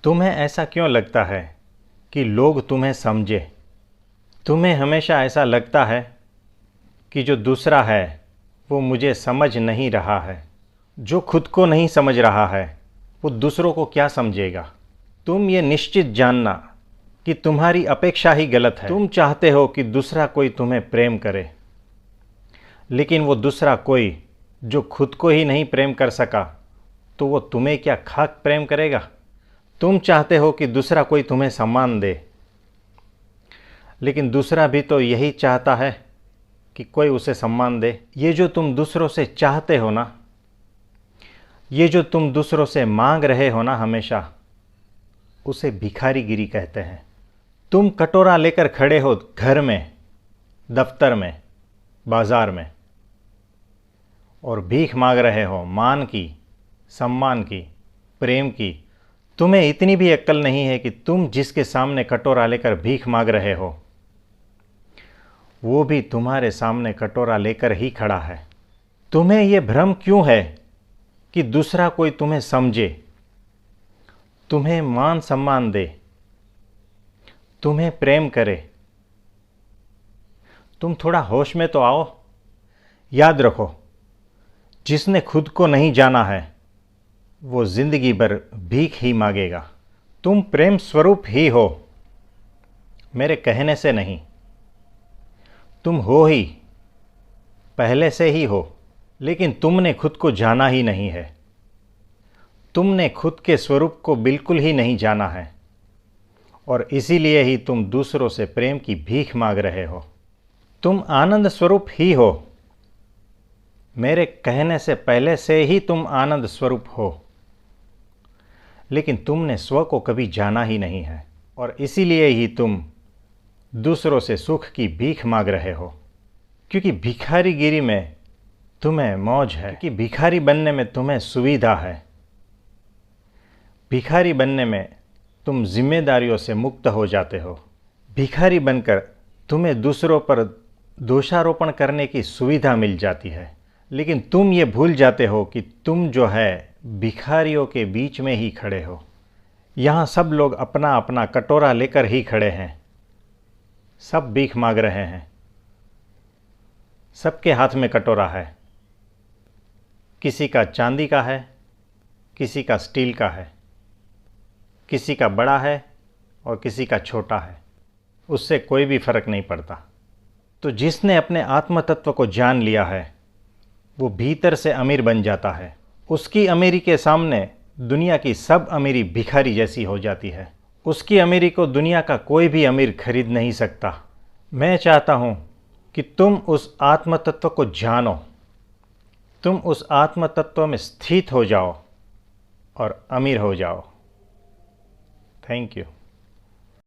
तुम्हें ऐसा क्यों लगता है कि लोग तुम्हें समझे? तुम्हें हमेशा ऐसा लगता है कि जो दूसरा है वो मुझे समझ नहीं रहा है। जो खुद को नहीं समझ रहा है वो दूसरों को क्या समझेगा? तुम ये निश्चित जानना कि तुम्हारी अपेक्षा ही गलत है। तुम चाहते हो कि दूसरा कोई तुम्हें प्रेम करे, लेकिन वो दूसरा कोई जो खुद को ही नहीं प्रेम कर सका तो वो तुम्हें क्या खाक प्रेम करेगा? तुम चाहते हो कि दूसरा कोई तुम्हें सम्मान दे, लेकिन दूसरा भी तो यही चाहता है कि कोई उसे सम्मान दे। ये जो तुम दूसरों से चाहते हो ना, ये जो तुम दूसरों से मांग रहे हो ना हमेशा, उसे भिखारीगिरी कहते हैं। तुम कटोरा लेकर खड़े हो घर में, दफ्तर में, बाजार में, और भीख मांग रहे हो मान की, सम्मान की, प्रेम की। तुम्हें इतनी भी अक्ल नहीं है कि तुम जिसके सामने कटोरा लेकर भीख मांग रहे हो वो भी तुम्हारे सामने कटोरा लेकर ही खड़ा है। तुम्हें यह भ्रम क्यों है कि दूसरा कोई तुम्हें समझे, तुम्हें मान सम्मान दे, तुम्हें प्रेम करे? तुम थोड़ा होश में तो आओ। याद रखो, जिसने खुद को नहीं जाना है वो जिंदगी भर भीख ही मांगेगा। तुम प्रेम स्वरूप ही हो, मेरे कहने से नहीं। तुम हो ही, पहले से ही हो, लेकिन तुमने खुद को जाना ही नहीं है। तुमने खुद के स्वरूप को बिल्कुल ही नहीं जाना है, और इसीलिए ही तुम दूसरों से प्रेम की भीख मांग रहे हो। तुम आनंद स्वरूप ही हो, मेरे कहने से पहले से ही तुम आनंद स्वरूप हो, लेकिन तुमने स्व को कभी जाना ही नहीं है, और इसीलिए ही तुम दूसरों से सुख की भीख मांग रहे हो। क्योंकि भिखारीगिरी में तुम्हें मौज है, क्योंकि भिखारी बनने में तुम्हें सुविधा है। भिखारी बनने में तुम जिम्मेदारियों से मुक्त हो जाते हो। भिखारी बनकर तुम्हें दूसरों पर दोषारोपण करने की सुविधा मिल जाती है, लेकिन तुम ये भूल जाते हो कि तुम जो है भिखारियों के बीच में ही खड़े हो। यहाँ सब लोग अपना अपना कटोरा लेकर ही खड़े हैं, सब भीख मांग रहे हैं, सबके हाथ में कटोरा है। किसी का चांदी का है, किसी का स्टील का है, किसी का बड़ा है और किसी का छोटा है, उससे कोई भी फर्क नहीं पड़ता। तो जिसने अपने आत्म तत्व को जान लिया है वो भीतर से अमीर बन जाता है। उसकी अमीरी के सामने दुनिया की सब अमीरी भिखारी जैसी हो जाती है। उसकी अमीरी को दुनिया का कोई भी अमीर खरीद नहीं सकता। मैं चाहता हूँ कि तुम उस आत्म तत्व को जानो, तुम उस आत्म तत्व में स्थित हो जाओ और अमीर हो जाओ। Thank you.